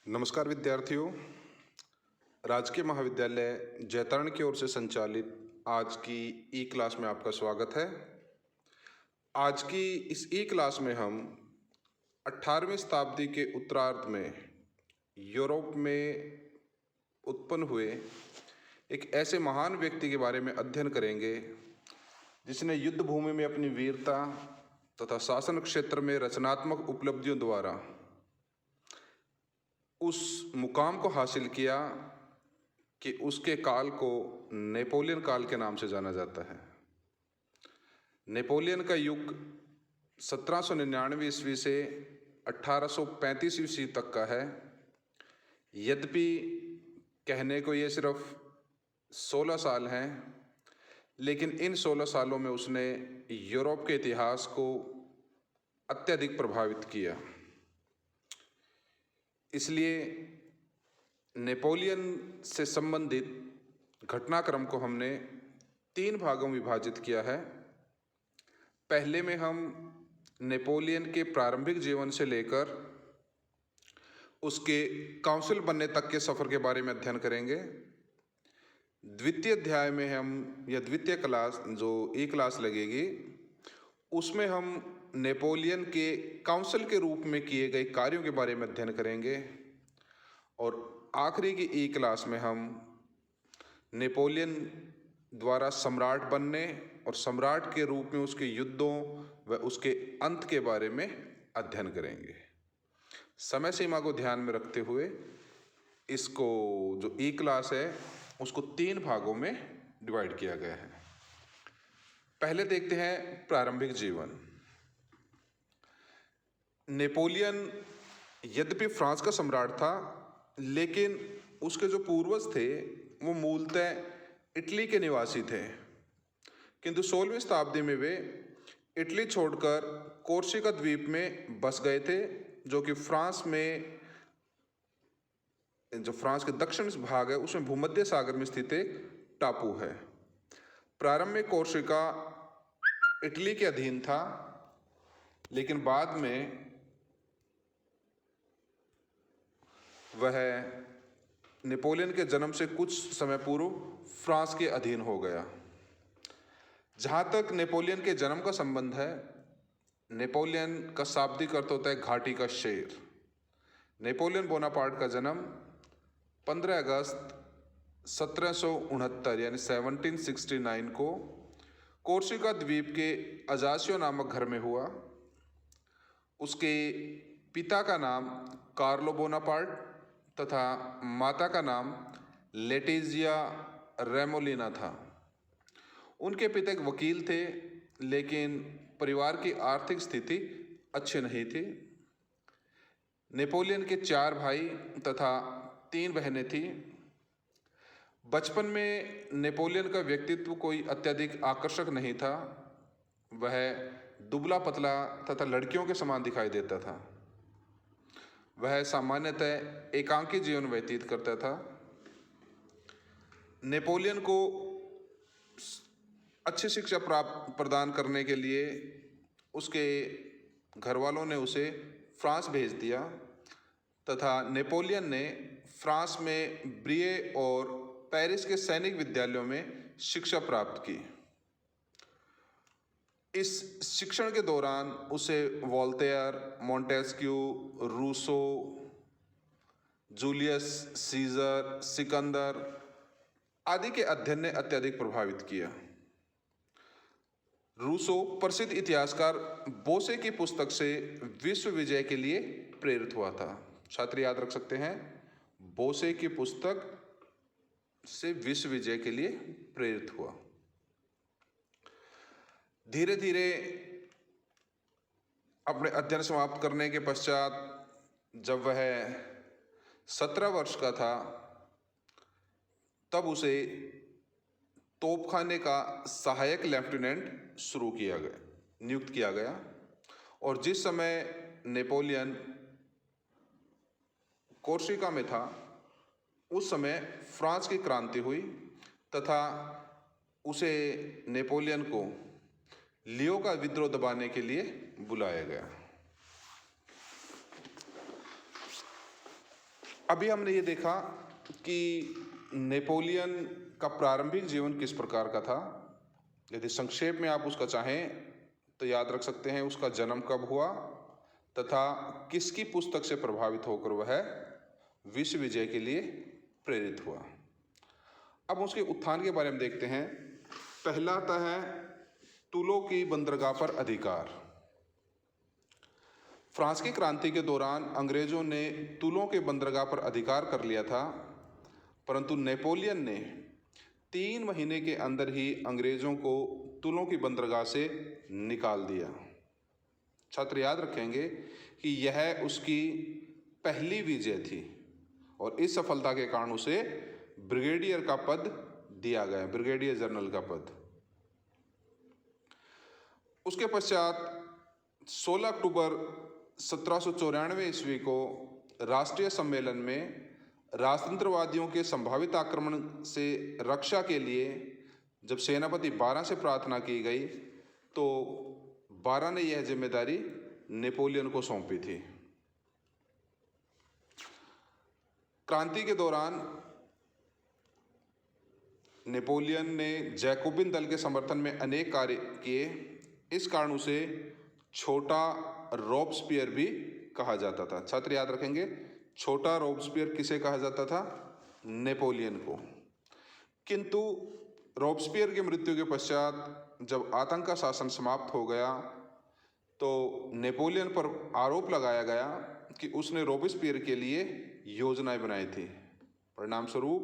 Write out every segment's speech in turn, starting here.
नमस्कार विद्यार्थियों। राजकीय महाविद्यालय जैतारण की ओर से संचालित आज की ई क्लास में आपका स्वागत है। आज की इस ई क्लास में हम 18वीं शताब्दी के उत्तरार्ध में यूरोप में उत्पन्न हुए एक ऐसे महान व्यक्ति के बारे में अध्ययन करेंगे जिसने युद्ध भूमि में अपनी वीरता तथा शासन क्षेत्र में रचनात्मक उपलब्धियों द्वारा उस मुकाम को हासिल किया कि उसके काल को नेपोलियन काल के नाम से जाना जाता है। नेपोलियन का युग 1799 ईस्वी से 1835 ईस्वी तक का है। यद्यपि कहने को ये सिर्फ 16 साल हैं, लेकिन इन 16 सालों में उसने यूरोप के इतिहास को अत्यधिक प्रभावित किया। इसलिए नेपोलियन से संबंधित घटनाक्रम को हमने 3 भागों में विभाजित किया है। पहले में हम नेपोलियन के प्रारंभिक जीवन से लेकर उसके काउंसिल बनने तक के सफ़र के बारे में अध्ययन करेंगे। द्वितीय अध्याय में हम या द्वितीय क्लास जो ई क्लास लगेगी उसमें हम नेपोलियन के काउंसिल के रूप में किए गए कार्यों के बारे में अध्ययन करेंगे और आखिरी की ई क्लास में हम नेपोलियन द्वारा सम्राट बनने और सम्राट के रूप में उसके युद्धों व उसके अंत के बारे में अध्ययन करेंगे। समय सीमा को ध्यान में रखते हुए इसको जो ई क्लास है उसको 3 भागों में डिवाइड किया गया है। पहले देखते हैं प्रारंभिक जीवन। नेपोलियन यद्यपि फ्रांस का सम्राट था, लेकिन उसके जो पूर्वज थे वो मूलतः इटली के निवासी थे। किंतु 16वीं शताब्दी में वे इटली छोड़कर कोर्सिका द्वीप में बस गए थे, जो कि फ्रांस के दक्षिण भाग है उसमें भूमध्य सागर में स्थित एक टापू है। प्रारंभ में कोर्सिका इटली के अधीन था, लेकिन बाद में वह नेपोलियन के जन्म से कुछ समय पूर्व फ्रांस के अधीन हो गया। जहाँ तक नेपोलियन के जन्म का संबंध है, नेपोलियन का शाब्दिक अर्थ होता है घाटी का शेर। नेपोलियन बोनापार्ट का जन्म 15 अगस्त 1769 यानी 1769 को कोर्सिका द्वीप के अजासियो नामक घर में हुआ। उसके पिता का नाम कार्लो बोनापार्ट तथा माता का नाम लेटिजिया रेमोलिना था। उनके पिता एक वकील थे, लेकिन परिवार की आर्थिक स्थिति अच्छी नहीं थी। नेपोलियन के 4 भाई तथा 3 बहनें थीं। बचपन में नेपोलियन का व्यक्तित्व कोई अत्यधिक आकर्षक नहीं था। वह दुबला पतला तथा लड़कियों के समान दिखाई देता था। वह सामान्यतः एकांकी जीवन व्यतीत करता था। नेपोलियन को अच्छी शिक्षा प्रदान करने के लिए उसके घर वालों ने उसे फ्रांस भेज दिया तथा नेपोलियन ने फ्रांस में ब्रिये और पेरिस के सैनिक विद्यालयों में शिक्षा प्राप्त की। इस शिक्षण के दौरान उसे Voltaire, Montesquieu, Rousseau, Julius Caesar, Sikandar आदि के अध्ययन ने अत्यधिक प्रभावित किया। रूसो प्रसिद्ध इतिहासकार बोसे की पुस्तक से विश्व विजय के लिए प्रेरित हुआ था। छात्र याद रख सकते हैं, बोसे की पुस्तक से विश्व विजय के लिए प्रेरित हुआ। धीरे धीरे अपने अध्ययन समाप्त करने के पश्चात जब वह 17 वर्ष का था, तब उसे तोपखाने का सहायक लेफ्टिनेंट नियुक्त किया गया। और जिस समय नेपोलियन कोर्सिका में था, उस समय फ्रांस की क्रांति हुई तथा उसे नेपोलियन को लियो का विद्रोह दबाने के लिए बुलाया गया। अभी हमने ये देखा कि नेपोलियन का प्रारंभिक जीवन किस प्रकार का था। यदि संक्षेप में आप उसका चाहें तो याद रख सकते हैं उसका जन्म कब हुआ तथा किसकी पुस्तक से प्रभावित होकर वह विश्व विजय के लिए प्रेरित हुआ। अब उसके उत्थान के बारे में देखते हैं। पहला आता है तुलों की बंदरगाह पर अधिकार। फ्रांस की क्रांति के दौरान अंग्रेजों ने तुलों के बंदरगाह पर अधिकार कर लिया था, परंतु नेपोलियन ने 3 महीने के अंदर ही अंग्रेजों को तुलों की बंदरगाह से निकाल दिया। छात्र याद रखेंगे कि यह उसकी पहली विजय थी और इस सफलता के कारण उसे ब्रिगेडियर का पद दिया गया, ब्रिगेडियर जनरल का पद। उसके पश्चात 16 अक्टूबर 1794 ईस्वी को राष्ट्रीय सम्मेलन में राजतंत्रवादियों के संभावित आक्रमण से रक्षा के लिए जब सेनापति बारह से प्रार्थना की गई तो बारह ने यह जिम्मेदारी नेपोलियन को सौंपी थी। क्रांति के दौरान नेपोलियन ने जैकोबिन दल के समर्थन में अनेक कार्य किए। इस कारण उसे छोटा रॉबस्पियर भी कहा जाता था। छात्र याद रखेंगे, छोटा रॉबस्पियर किसे कहा जाता था? नेपोलियन को। किंतु रॉबस्पियर की मृत्यु के पश्चात जब आतंक का शासन समाप्त हो गया तो नेपोलियन पर आरोप लगाया गया कि उसने रॉबस्पियर के लिए योजनाएं बनाई थी। परिणाम स्वरूप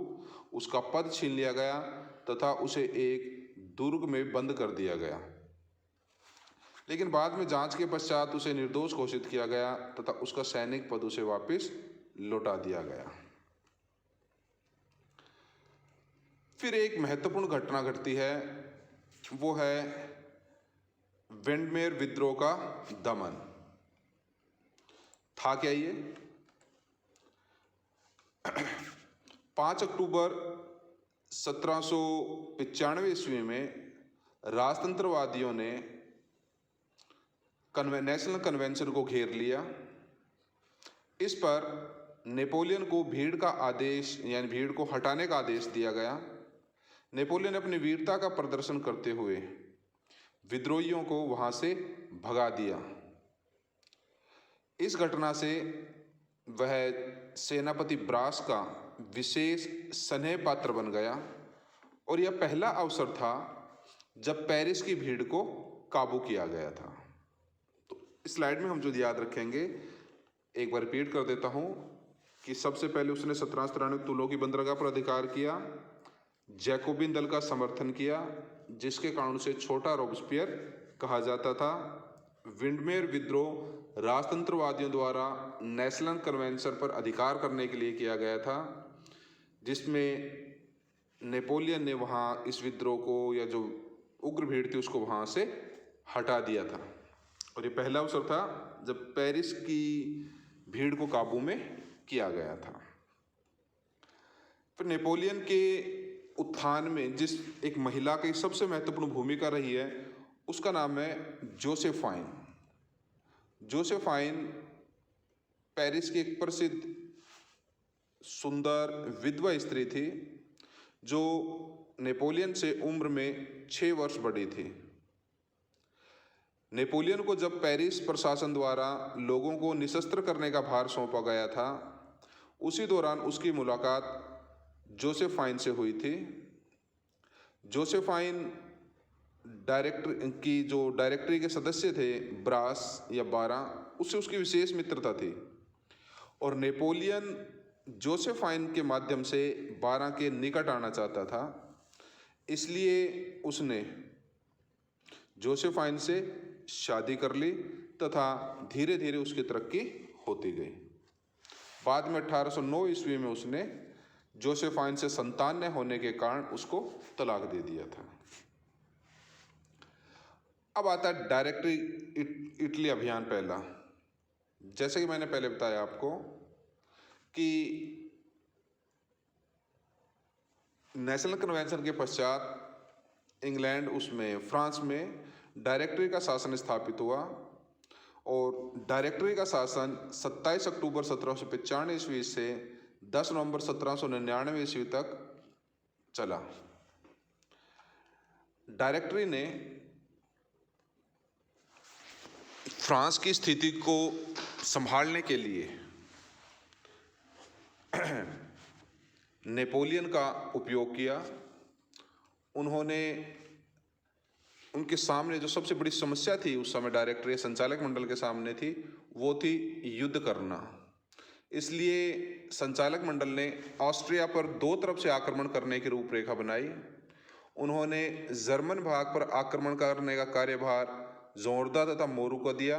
उसका पद छीन लिया गया तथा उसे एक दुर्ग में बंद कर दिया गया। लेकिन बाद में जांच के पश्चात उसे निर्दोष घोषित किया गया तथा उसका सैनिक पद उसे वापस लौटा दिया गया। फिर एक महत्वपूर्ण घटना घटती है, वो है वेंडमेयर विद्रोह का दमन। था क्या ये? 5 अक्टूबर 1795 ईस्वी में राजतंत्रवादियों ने नेशनल कन्वेंशन को घेर लिया। इस पर नेपोलियन को भीड़ का आदेश यानी भीड़ को हटाने का आदेश दिया गया। नेपोलियन अपनी वीरता का प्रदर्शन करते हुए विद्रोहियों को वहां से भगा दिया। इस घटना से वह सेनापति ब्रास का विशेष स्नेह पात्र बन गया और यह पहला अवसर था जब पेरिस की भीड़ को काबू किया गया था। तो इस स्लाइड में हम जो याद रखेंगे, एक बार रिपीट कर देता हूं कि सबसे पहले उसने 1793 तुलों की बंदरगाह पर अधिकार किया, जैकोबिन दल का समर्थन किया जिसके कारण उसे छोटा रॉबस्पियर कहा जाता था। विंडमेयर विद्रोह राजतंत्रवादियों द्वारा नेशनल कन्वेंशन पर अधिकार करने के लिए किया गया था, जिसमें नेपोलियन ने वहाँ इस विद्रोह को या जो उग्र भीड़ थी उसको वहाँ से हटा दिया था। और ये पहला अवसर था जब पेरिस की भीड़ को काबू में किया गया था। फिर नेपोलियन के उत्थान में जिस एक महिला की सबसे महत्वपूर्ण भूमिका रही है उसका नाम है जोसेफाइन। जोसेफाइन पेरिस की एक प्रसिद्ध सुंदर विधवा स्त्री थी जो नेपोलियन से उम्र में 6 वर्ष बड़ी थी। नेपोलियन को जब पेरिस प्रशासन द्वारा लोगों को निशस्त्र करने का भार सौंपा गया था, उसी दौरान उसकी मुलाकात जोसेफाइन से हुई थी। जोसेफाइन डायरेक्टरी के सदस्य थे ब्रास या बारह, उससे उसकी विशेष मित्रता थी और नेपोलियन जोसेफाइन के माध्यम से बारह के निकट आना चाहता था। इसलिए उसने जोसेफाइन से शादी कर ली तथा धीरे धीरे उसकी तरक्की होती गई। बाद में 1809 ईस्वी में उसने जोसेफाइन से संतान न होने के कारण उसको तलाक दे दिया था। अब आता है डायरेक्टरी इटली अभियान पहला। जैसे कि मैंने पहले बताया आपको कि नेशनल कन्वेंशन के पश्चात इंग्लैंड उसमें फ्रांस में डायरेक्टरी का शासन स्थापित हुआ और डायरेक्टरी का शासन 27 अक्टूबर 1795 ईस्वी से 10 नवंबर 1799 ईस्वी तक चला। डायरेक्टरी ने फ्रांस की स्थिति को संभालने के लिए नेपोलियन का उपयोग किया। उन्होंने उनके सामने जो सबसे बड़ी समस्या थी उस समय डायरेक्टरी संचालक मंडल के सामने थी, वो थी युद्ध करना। इसलिए संचालक मंडल ने ऑस्ट्रिया पर दो तरफ से आक्रमण करने की रूपरेखा बनाई। उन्होंने जर्मन भाग पर आक्रमण करने का कार्यभार जोरदा तथा मोरू को दिया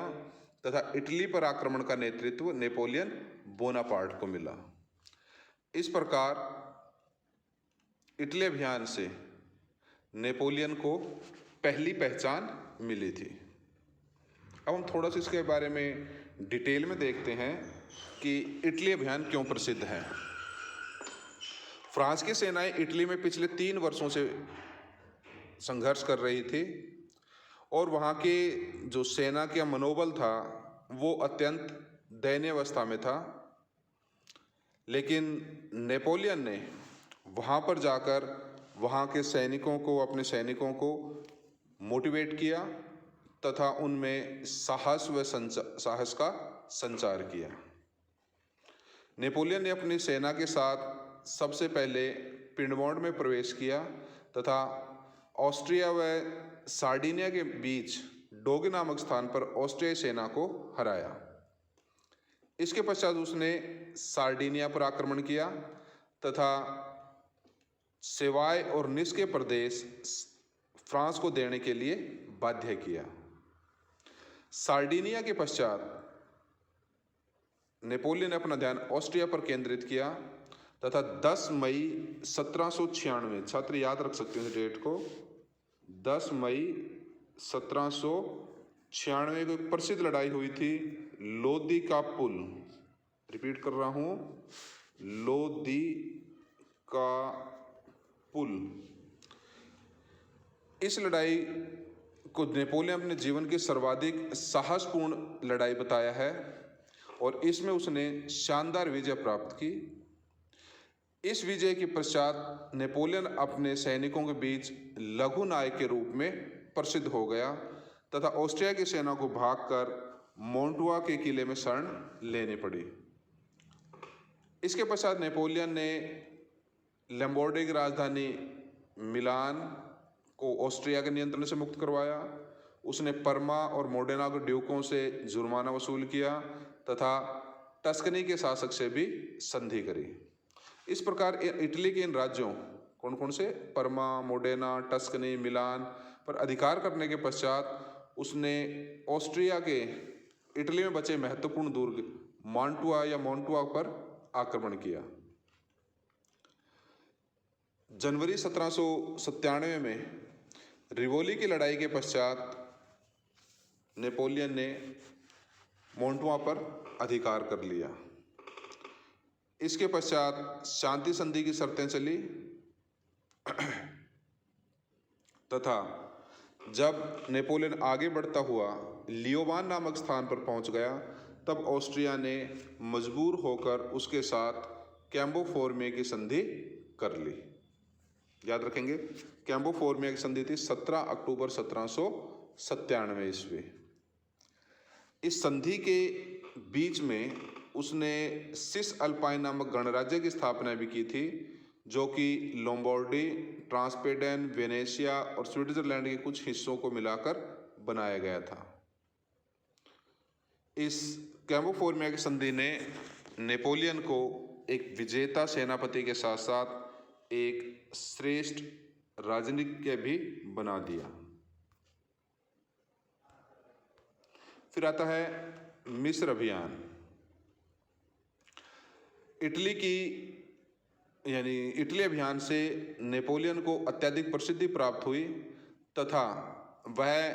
तथा इटली पर आक्रमण का नेतृत्व नेपोलियन बोनापार्ट को मिला। इस प्रकार इटली अभियान से नेपोलियन को पहली पहचान मिली थी। अब हम थोड़ा सा इसके बारे में डिटेल में देखते हैं कि इटली अभियान क्यों प्रसिद्ध है। फ्रांस की सेनाएं इटली में पिछले 3 वर्षों से संघर्ष कर रही थी और वहाँ के जो सेना का मनोबल था वो अत्यंत दयनीय अवस्था में था। लेकिन नेपोलियन ने वहाँ पर जाकर वहाँ के सैनिकों को, अपने सैनिकों को मोटिवेट किया तथा उनमें साहस का संचार किया। नेपोलियन ने अपनी सेना के साथ सबसे पहले पिंडमोंड में प्रवेश किया तथा ऑस्ट्रिया व सार्डिनिया के बीच डोगे नामक स्थान पर ऑस्ट्रियाई सेना को हराया। इसके पश्चात उसने सार्डिनिया पर आक्रमण किया तथा सेवाय और निस के प्रदेश फ्रांस को देने के लिए बाध्य किया। सार्डिनिया के पश्चात नेपोलियन ने अपना ध्यान ऑस्ट्रिया पर केंद्रित किया तथा 10 मई 1796, छात्र याद रख सकते हैं इस डेट को, 10 मई 1796 को एक प्रसिद्ध लड़ाई हुई थी लोदी का पुल। रिपीट कर रहा हूं, लोदी का पुल। इस लड़ाई को नेपोलियन अपने जीवन की सर्वाधिक साहसपूर्ण लड़ाई बताया है और इसमें उसने शानदार विजय प्राप्त की। इस विजय के पश्चात नेपोलियन अपने सैनिकों के बीच लघु नायक के रूप में प्रसिद्ध हो गया तथा ऑस्ट्रिया की सेना को भागकर मोंटुआ के किले में शरण लेनी पड़ी। इसके पश्चात नेपोलियन ने लैम्बोर्डी की राजधानी मिलान को ऑस्ट्रिया के नियंत्रण से मुक्त करवाया। उसने परमा और मोडेना के ड्यूकों से जुर्माना वसूल किया तथा टस्कनी के शासक से भी संधि करी। इस प्रकार इटली के इन राज्यों कौन कौन से, परमा, मोडेना, टस्कनी, मिलान पर अधिकार करने के पश्चात उसने ऑस्ट्रिया के इटली में बचे महत्वपूर्ण दुर्ग मांटुआ या मोंटुआ पर आक्रमण किया। जनवरी 1797 में रिवोली की लड़ाई के पश्चात नेपोलियन ने मोंटुआ पर अधिकार कर लिया। इसके पश्चात शांति संधि की शर्तें चली तथा जब नेपोलियन आगे बढ़ता हुआ लियोवान नामक स्थान पर पहुंच गया तब ऑस्ट्रिया ने मजबूर होकर उसके साथ कैम्बो फोर्मिया की संधि कर ली। याद रखेंगे, कैम्बो फोर्मिया की संधि थी 17 अक्टूबर 1797 ईस्वी। इस संधि के बीच में उसने सिस अल्पाइन नामक गणराज्य की स्थापना भी की थी, जो कि लोम्बार्डी, ट्रांसपेडेन, वेनेशिया और स्विट्जरलैंड के कुछ हिस्सों को मिलाकर बनाया गया था। इस कैम्बो फोर्मिया की संधि ने नेपोलियन को एक विजेता सेनापति के साथ साथ एक श्रेष्ठ राजनीतिज्ञ भी बना दिया। फिर आता है मिस्र अभियान। इटली अभियान से नेपोलियन को अत्यधिक प्रसिद्धि प्राप्त हुई तथा वह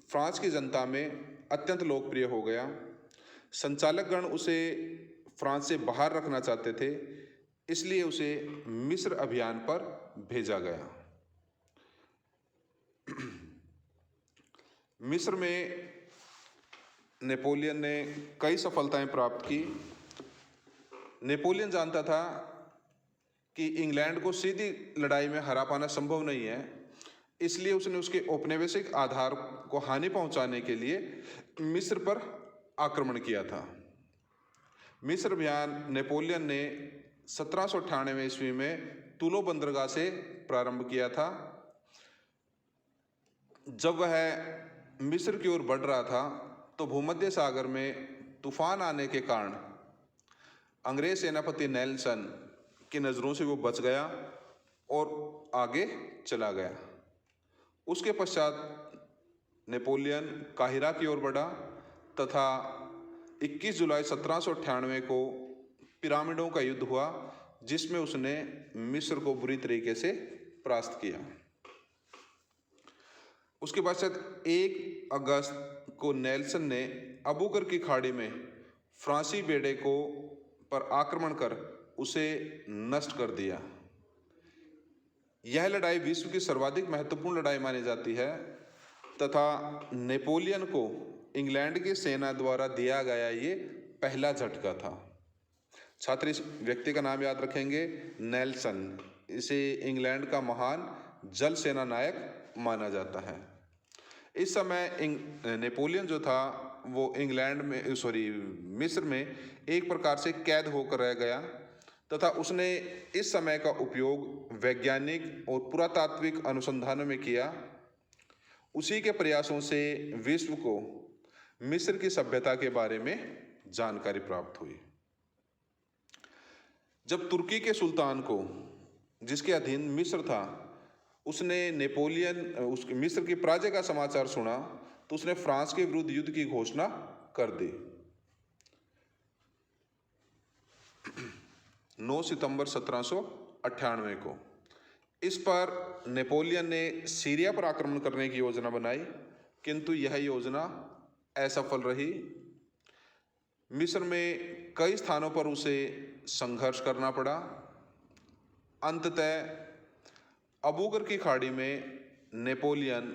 फ्रांस की जनता में अत्यंत लोकप्रिय हो गया। संचालकगण उसे फ्रांस से बाहर रखना चाहते थे, इसलिए उसे मिस्र अभियान पर भेजा गया। मिस्र में नेपोलियन ने कई सफलताएं प्राप्त की। नेपोलियन जानता था कि इंग्लैंड को सीधी लड़ाई में हरा पाना संभव नहीं है, इसलिए उसने उसके औपनिवेशिक आधार को हानि पहुंचाने के लिए मिस्र पर आक्रमण किया था। मिस्र अभियान नेपोलियन ने 1798 ईस्वी में तुलो बंदरगाह से प्रारंभ किया था। जब वह मिस्र की ओर बढ़ रहा था तो भूमध्य सागर में तूफान आने के कारण अंग्रेज सेनापति नेल्सन की नज़रों से वो बच गया और आगे चला गया। उसके पश्चात नेपोलियन काहिरा की ओर बढ़ा तथा 21 जुलाई 1798 को पिरामिडों का युद्ध हुआ, जिसमें उसने मिस्र को बुरी तरीके से परास्त किया। उसके पश्चात 1 अगस्त को नेल्सन ने अबूकर की खाड़ी में फ्रांसी बेड़े को पर आक्रमण कर उसे नष्ट कर दिया। यह लड़ाई विश्व की सर्वाधिक महत्वपूर्ण लड़ाई मानी जाती है तथा नेपोलियन को इंग्लैंड की सेना द्वारा दिया गया ये पहला झटका था। छात्र इस व्यक्ति का नाम याद रखेंगे, नेल्सन। इसे इंग्लैंड का महान जल सेना नायक माना जाता है। इस समय नेपोलियन जो था वो मिस्र में एक प्रकार से कैद होकर रह गया तथा उसने इस समय का उपयोग वैज्ञानिक और पुरातात्विक अनुसंधानों में किया। उसी के प्रयासों से विश्व को मिस्र की सभ्यता के बारे में जानकारी प्राप्त हुई। जब तुर्की के सुल्तान को, जिसके अधीन मिस्र था, उसने मिस्र की पराजय का समाचार सुना तो उसने फ्रांस के विरुद्ध युद्ध की घोषणा कर दी। 9 सितंबर 1798 को इस पर नेपोलियन ने सीरिया पर आक्रमण करने की योजना बनाई, किंतु यह योजना असफल रही। मिस्र में कई स्थानों पर उसे संघर्ष करना पड़ा। अंततः अबूकर की खाड़ी में नेपोलियन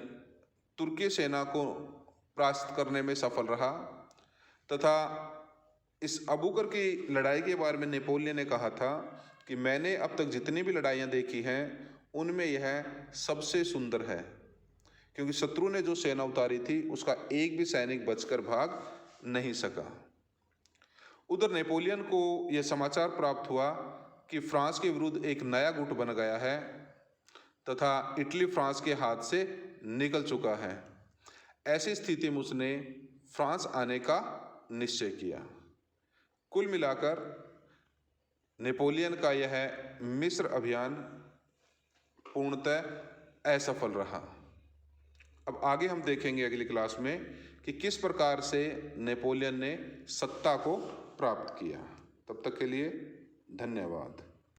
तुर्की सेना को परास्त करने में सफल रहा तथा इस अबूकर की लड़ाई के बारे में नेपोलियन ने कहा था कि मैंने अब तक जितनी भी लड़ाइयाँ देखी हैं उनमें यह सबसे सुंदर है, क्योंकि शत्रु ने जो सेना उतारी थी उसका एक भी सैनिक बचकर भाग नहीं सका। उधर नेपोलियन को यह समाचार प्राप्त हुआ कि फ्रांस के विरुद्ध एक नया गुट बन गया है तथा इटली फ्रांस के हाथ से निकल चुका है। ऐसी स्थिति में उसने फ्रांस आने का निश्चय किया। कुल मिलाकर नेपोलियन का यह मिस्र अभियान पूर्णतः असफल रहा। अब आगे हम देखेंगे अगली क्लास में कि किस प्रकार से नेपोलियन ने सत्ता को प्राप्त किया। तब तक के लिए धन्यवाद।